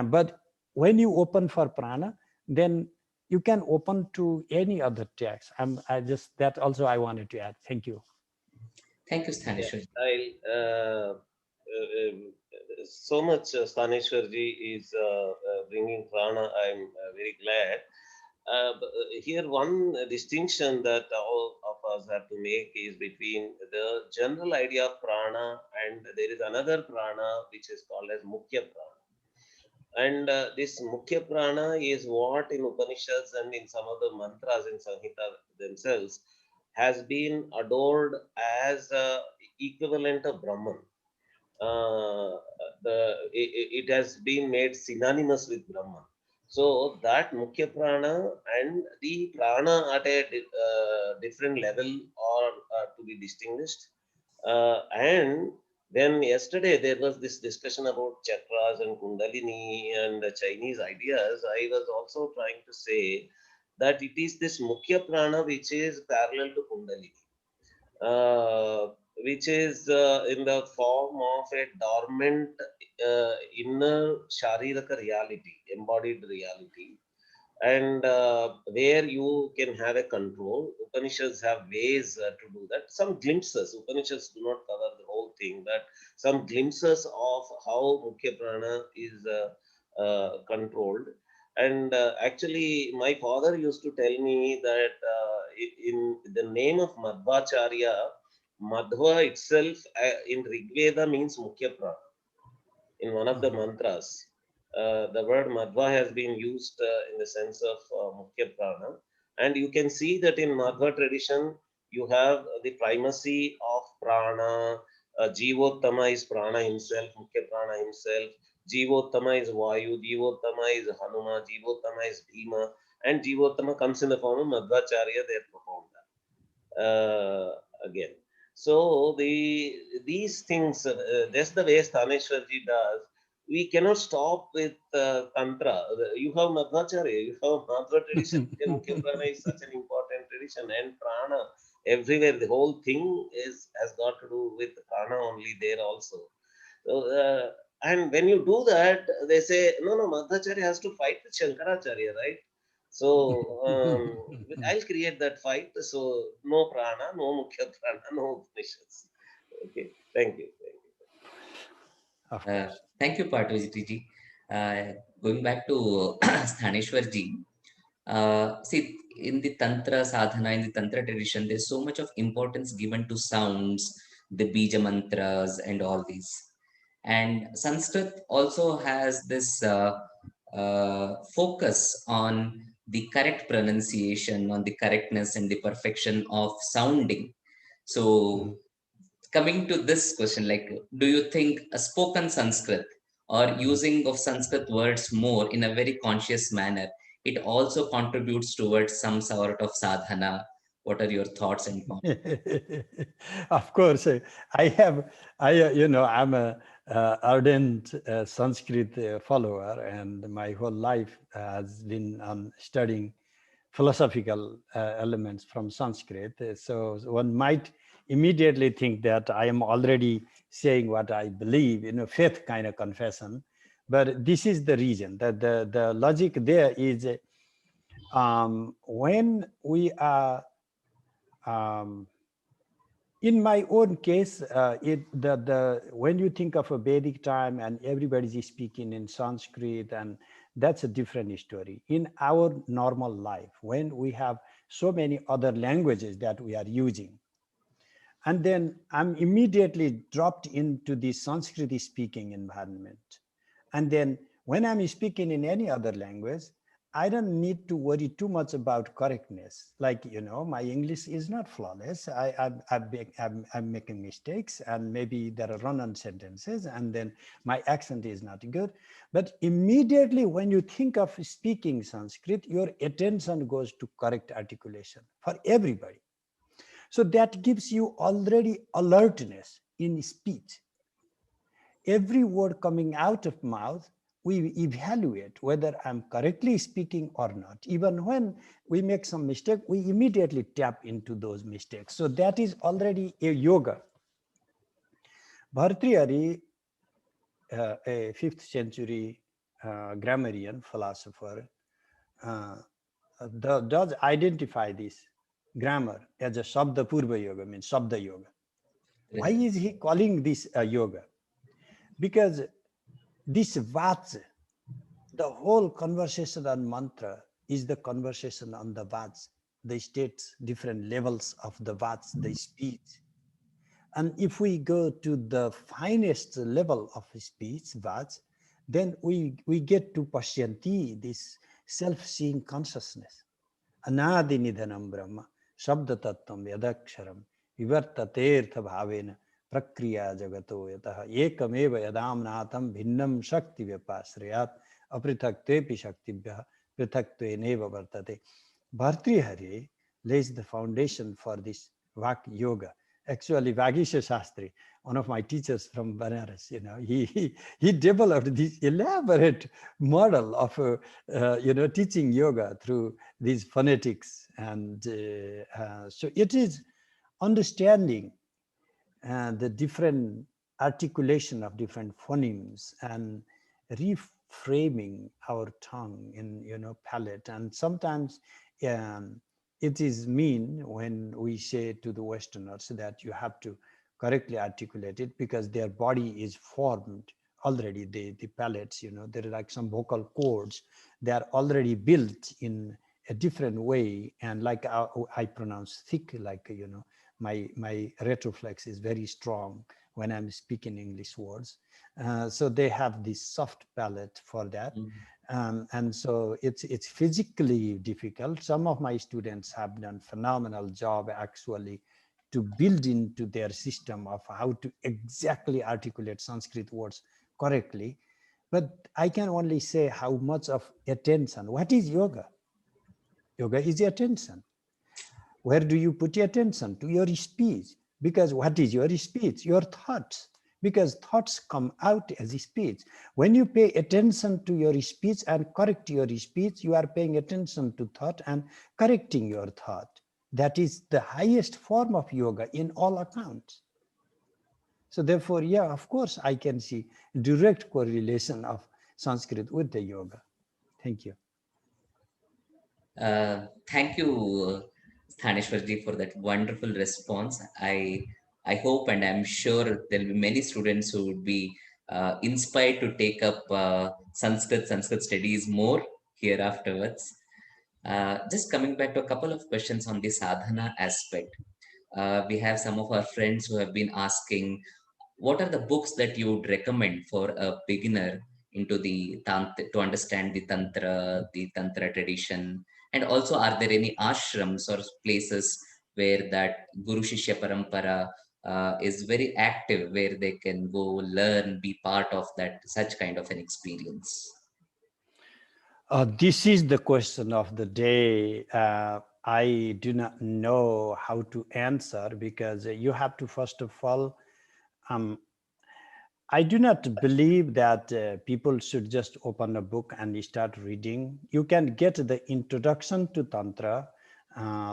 but when you open for prana, then you can open to any other text. That also I wanted to add. Thank you. Thank you, Sthaneshwar. So much Sthaneshwarji is bringing prana. I'm very glad. Here, one distinction that all of us have to make is between the general idea of prana, and there is another prana which is called as Mukhya prana. And this Mukhya prana is what in Upanishads and in some of the mantras in Samhita themselves has been adored as equivalent of Brahman. It has been made synonymous with Brahman. So that Mukhya prana and the prana at a different level are to be distinguished. And then yesterday there was this discussion about chakras and Kundalini and the Chinese ideas. I was also trying to say that it is this Mukhya prana which is parallel to Kundalini, which is in the form of a dormant inner Shariraka reality, embodied reality. and where you can have a control. Upanishads have ways to do that. Some glimpses. Upanishads do not cover the whole thing, but some glimpses of how Mukhya Prana is controlled. And actually, my father used to tell me that in the name of Madhvacharya, Madhva itself in Rigveda means Mukhya Prana. In one of the mantras, the word Madhva has been used in the sense of Mukhya Prana. And you can see that in Madhva tradition, you have the primacy of Prana. Jivottama is Prana himself, Mukhya Prana himself. Jivottama is Vayu, Jivottama is Hanuma, Jivottama is Bhima, and Jivottama comes in the form of Madhvacharya, they performed that again. So these things, that's the way Sthaneshwarji does. We cannot stop with Tantra. You have Madhvacharya, you have Madhva tradition. Mukhya Prana is such an important tradition, and Prana everywhere. The whole thing has got to do with Prana only there also. So, and when you do that, they say, no, Madhvacharya has to fight with Shankaracharya, right? So I'll create that fight. So no Prana, no Mukhya Prana, no Upanishads. Okay, thank you. Of course. Thank you, Partavati ji. Going back to Sthaneshwar ji, see, in the Tantra Sadhana, in the Tantra tradition, there's so much of importance given to sounds, the Bija mantras, and all these. And Sanskrit also has this focus on the correct pronunciation, on the correctness and the perfection of sounding. So, coming to this question, like, do you think a spoken Sanskrit or using of Sanskrit words more in a very conscious manner, it also contributes towards some sort of sadhana? What are your thoughts and comments? Of course, I'm a ardent Sanskrit follower, and my whole life has been on studying philosophical elements from Sanskrit. So one might immediately think that I am already saying what I believe, faith kind of confession. But this is the reason that the logic there is when we are in my own case, when you think of a Vedic time and everybody's speaking in Sanskrit, and that's a different story. In our normal life, when we have so many other languages that we are using, and then I'm immediately dropped into the Sanskrit speaking environment. And then when I'm speaking in any other language, I don't need to worry too much about correctness. Like, my English is not flawless. I'm making mistakes, and maybe there are run-on sentences, and then my accent is not good. But immediately when you think of speaking Sanskrit, your attention goes to correct articulation for everybody. So that gives you already alertness in speech. Every word coming out of mouth, we evaluate whether I'm correctly speaking or not. Even when we make some mistake, we immediately tap into those mistakes. So that is already a yoga. Bhartrihari, a 5th century grammarian philosopher, does identify this grammar as a Shabda Purva Yoga, means Shabda Yoga. Why is he calling this a yoga? Because this Vats, the whole conversation on mantra is the conversation on the Vats, the states, different levels of the Vats, the speech. And if we go to the finest level of speech, Vats, then we get to Pashyanti, this self-seeing consciousness. Anadi nidhanam brahma, shabda tattvam yadaksharam, vivartatertha bhavena, prakriya jagato yataha, ekameva yadamnatam bhinnam shakti vyapasrayat, aprithaktvepi shaktibhya, prithaktveneva vartate. Bhartrihari lays the foundation for this Vak yoga. Actually, Vagisha Shastri, one of my teachers from Banaras, he developed this elaborate model of, teaching yoga through these phonetics. And so it is understanding the different articulation of different phonemes and framing our tongue in, palate. And sometimes it is mean when we say to the Westerners that you have to correctly articulate it, because their body is formed already. The palates, there are like some vocal cords, they are already built in a different way. And like I pronounce thick, like, my retroflex is very strong when I'm speaking English words. So they have this soft palate for that. And so it's physically difficult. Some of my students have done phenomenal job actually to build into their system of how to exactly articulate Sanskrit words correctly. But I can only say how much of attention. What is yoga? Yoga is attention. Where do you put your attention? To your speech. Because what is your speech? Your thoughts. Because thoughts come out as speech. When you pay attention to your speech and correct your speech, you are paying attention to thought and correcting your thought. That is the highest form of yoga in all accounts. So therefore, yeah, of course, I can see direct correlation of Sanskrit with the yoga. Thank you. Thank you, Sthaneshwarji, for that wonderful response. I hope and I'm sure there'll be many students who would be inspired to take up Sanskrit studies more here afterwards. Just coming back to a couple of questions on the sadhana aspect. We have some of our friends who have been asking, what are the books that you would recommend for a beginner into the to understand the Tantra tradition? And also, are there any ashrams or places where that Guru Shishya Parampara is very active, where they can go learn, be part of that, such kind of an experience? This is the question of the day. I do not know how to answer, because you have to, first of all, I do not believe that people should just open a book and start reading. You can get the introduction to Tantra,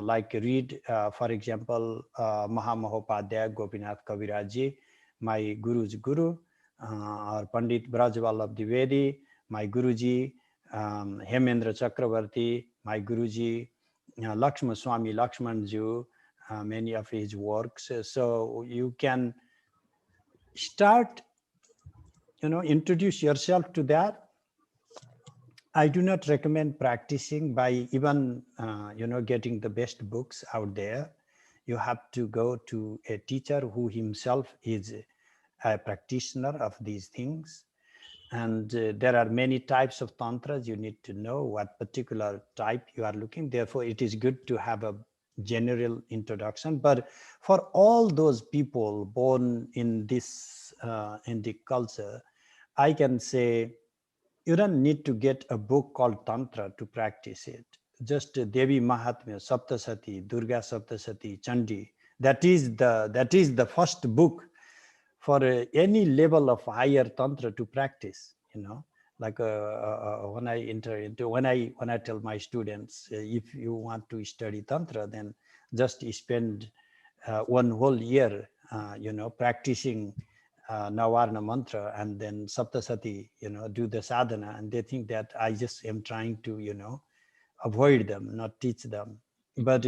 like read, for example, Mahamahopadhyaya Gopinath Kaviraji, my Guru's Guru, or Pandit Brajwallabh Dwivedi, my Guruji, Hemendra Chakravarti, my Guruji, Lakshman Swami Lakshmanju, many of his works. So you can start, introduce yourself to that. I do not recommend practicing by even, getting the best books out there. You have to go to a teacher who himself is a practitioner of these things. And there are many types of tantras. You need to know what particular type you are looking. Therefore, it is good to have a general introduction. But for all those people born in this Indic culture, I can say you don't need to get a book called Tantra to practice it. Just Devi Mahatmya, Saptasati, Durga Saptasati, Chandi. That is the first book for any level of higher Tantra to practice. Like when I enter into, when I tell my students, if you want to study Tantra, then just spend 1 whole year, practicing Navarna mantra, and then Saptasati, do the sadhana, and they think that I just am trying to, avoid them, not teach them. But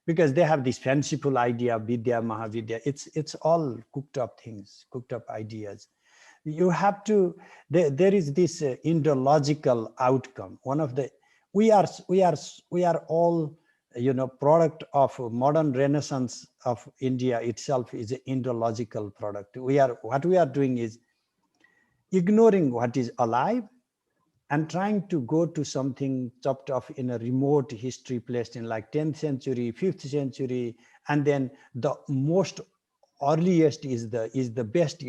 because they have this fanciful idea of Vidya, Mahavidya, it's all cooked up things, cooked up ideas. You have to, there is this Indo-logical outcome. One of the, we are all, product of modern renaissance of India itself is an Indo-logical product. What we are doing is ignoring what is alive and trying to go to something chopped off in a remote history placed in like 10th century, 5th century, and then the most earliest is the best,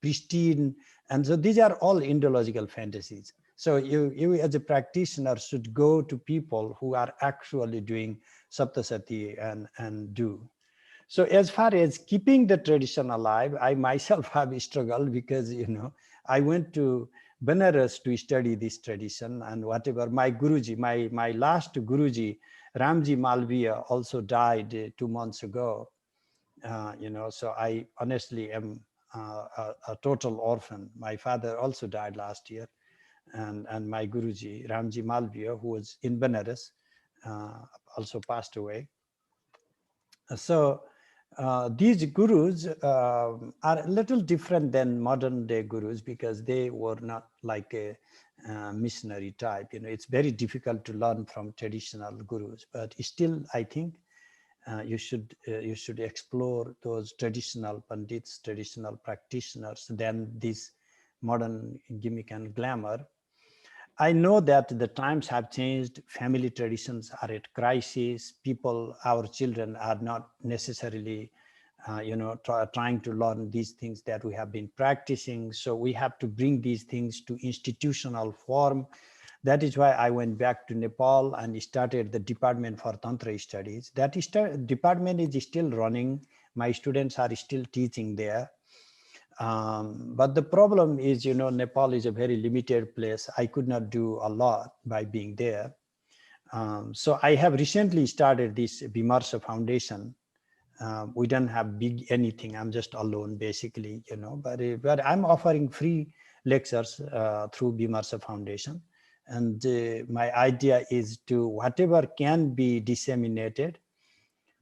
pristine. And so these are all Indo-logical fantasies. So you as a practitioner should go to people who are actually doing Saptasati and do. So as far as keeping the tradition alive, I myself have struggled because, I went to Benares to study this tradition, and whatever my Guruji, my last Guruji, Ramji Malviya, also died 2 months ago. So I honestly am a total orphan. My father also died last year. and my Guruji, Ramji Malviya, who was in Benares, also passed away. So these gurus are a little different than modern day gurus because they were not like a missionary type. It's very difficult to learn from traditional gurus, but still, I think you should explore those traditional pandits, traditional practitioners than this modern gimmick and glamour. I know that the times have changed. Family traditions are at crisis. People, our children, are not necessarily, trying to learn these things that we have been practicing. So we have to bring these things to institutional form. That is why I went back to Nepal and started the Department for Tantra Studies. That department is still running. My students are still teaching there. But the problem is, Nepal is a very limited place. I could not do a lot by being there. So I have recently started this Vimarsha Foundation. We don't have big anything. I'm just alone, basically, but I'm offering free lectures through Vimarsha Foundation. And my idea is to whatever can be disseminated,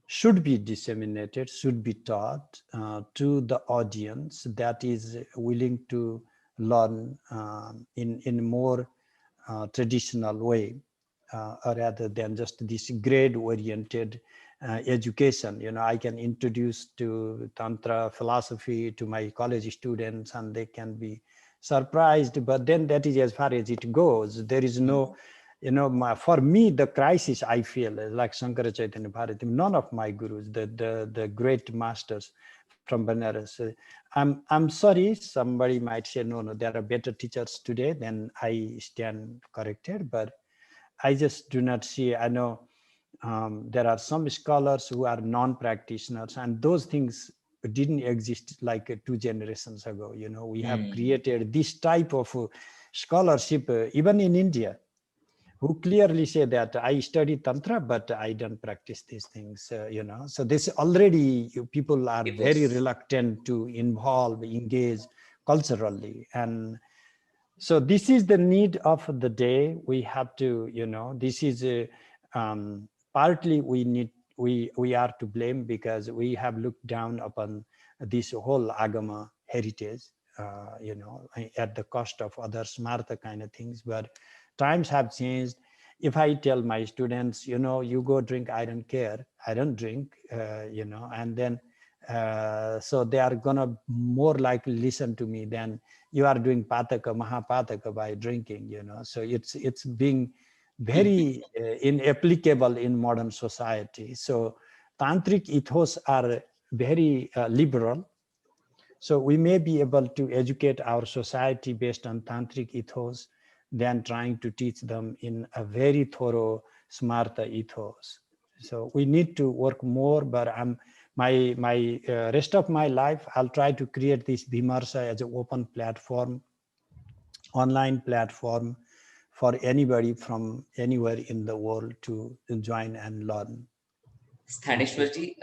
should be disseminated, should be taught to the audience that is willing to learn in more traditional way, rather than just this grade-oriented education. I can introduce to Tantra philosophy to my college students and they can be surprised, but then that is as far as it goes. There is no, for me, the crisis I feel like Shankara Chaitanya Bharati, none of my gurus, the great masters from Benares. I'm sorry, somebody might say, no, there are better teachers today, then I stand corrected, but I just do not see. I know there are some scholars who are non-practitioners, and those things didn't exist like 2 generations ago. We have created this type of scholarship even in India, who clearly say that I study Tantra, but I don't practice these things, So this already, people are very reluctant to engage culturally. And so this is the need of the day. We have to, this is partly we are to blame because we have looked down upon this whole Agama heritage, at the cost of other smarta kind of things. But times have changed. If I tell my students, you go drink, I don't care, I don't drink, and then so they are gonna more likely listen to me than you are doing pataka, mahapataka by drinking, So it's being very inapplicable in modern society. So Tantric ethos are very liberal. So we may be able to educate our society based on Tantric ethos than trying to teach them in a very thorough smarta ethos. So we need to work more, but my rest of my life, I'll try to create this Vimarsha as an open platform, online platform for anybody from anywhere in the world to join and learn. Sthaneshwarji,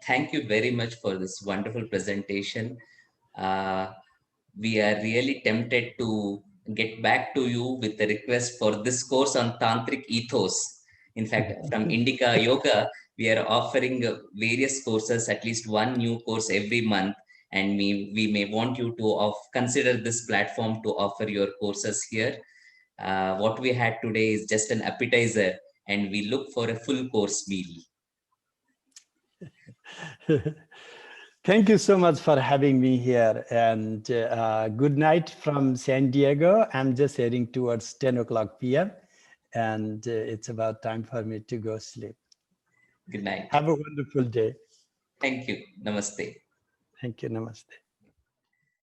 thank you very much for this wonderful presentation. We are really tempted to get back to you with a request for this course on Tantric ethos. In fact, from Indica Yoga, we are offering various courses, at least one new course every month. And we may want you to consider this platform to offer your courses here. What we had today is just an appetizer, and we look for a full course meal. Thank you so much for having me here, and good night from San Diego. I'm just heading towards 10 o'clock p.m. and it's about time for me to go sleep. Good night. Have a wonderful day. Thank you. Namaste. Thank you. Namaste.